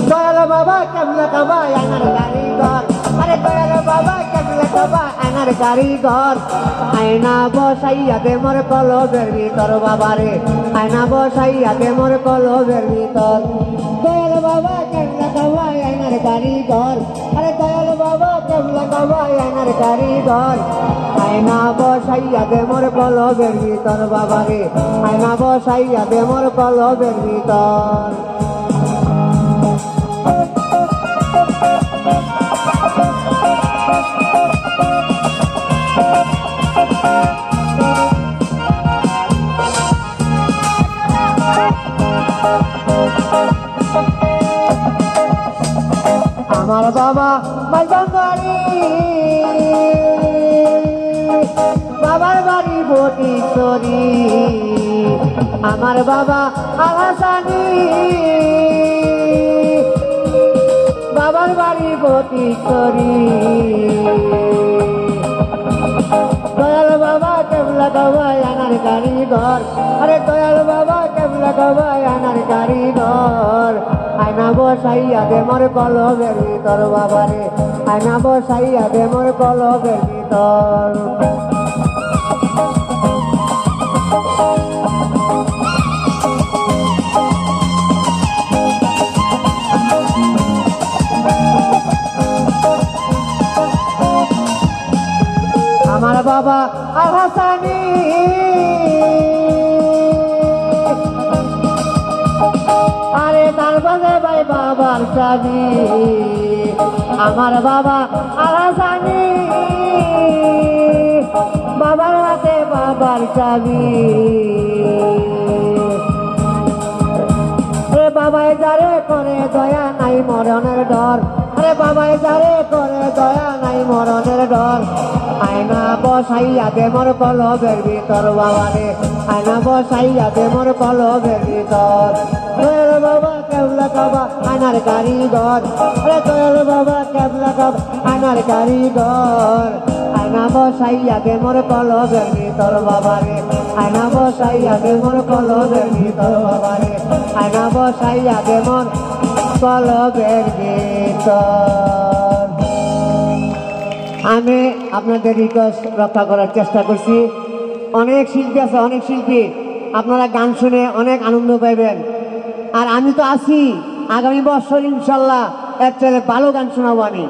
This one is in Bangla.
দয়াল বাবা কেবলা কাবা আয়নার কারিগর, আরে দয়াল বাবা কেবলা কাবা আয়নার কারিগর। আয়না বসাইয়া দে মোর কলবের ভিতর বাবারে, আয়না বসাইয়া দে মোর কলবের ভিতর। দয়াল বাবা কেবলা কাবা আয়নার কারিগর, আরে দয়াল বাবা কেবলা কাবা আয়নার কারিগর। আয়না বসাইয়া দে মোর কলবের ভিতর বাবারে, আয়না বসাইয়া দে মোর কলবের ভিতর। আমার বাবা মাইবাড়ি, বাবার বাড়ি বটিশ্বরী। আমার বাবা আলাসানি, বাবার বাড়ি বটিশ্বরী। দয়াল বাবা কেবলা কাবা আয়নার কারিগর, আরে দয়াল বাবা কেবলা কাবা আয়নার কারিগর। আয়না বসাইয়া দে মোর কলবের ভিতর বাবারে, আয়না বসাইয়া দে মোর কলবের ভিতর। আমার বাবা আল হাসানি, আরে তার বাজে ভাই বাবার চাবি। আমার বাবা আল হাসানি, বাবার হাতে বাবার চাবি। রে বাবাই যারে করে দয়া নাই মরণের ডর, আরে বাবাই যারে করে দয়া নাই মরণের ডর। আয়না বসাইয়া দে মোর কলবের ভিতর বাবারে, আয়না বসাইয়া দে মোর কলবের ভিতর। দয়াল বাবা কেবলা কাবা আয়নার কারিগর, আরে দয়াল বাবা কেবলা কাবা আয়নার কারিগর। আয়না বসাইয়া দে মোর কলবের ভিতর বাবারে, আয়না বসাইয়া দে মোর কলবের ভিতর বাবারে, আয়না বসাইয়া দে মোর কলবের ভিতর। আমি আপনাদের রিকোয়েস্ট রক্ষা করার চেষ্টা করছি। অনেক শিল্পী আছে, অনেক শিল্পী, আপনারা গান শুনে অনেক আনন্দ পাইবেন। আর আমি তো আছি, আগামী বছর ইনশাল্লাহ এর চেয়ে ভালো গান শোনাবো আমি।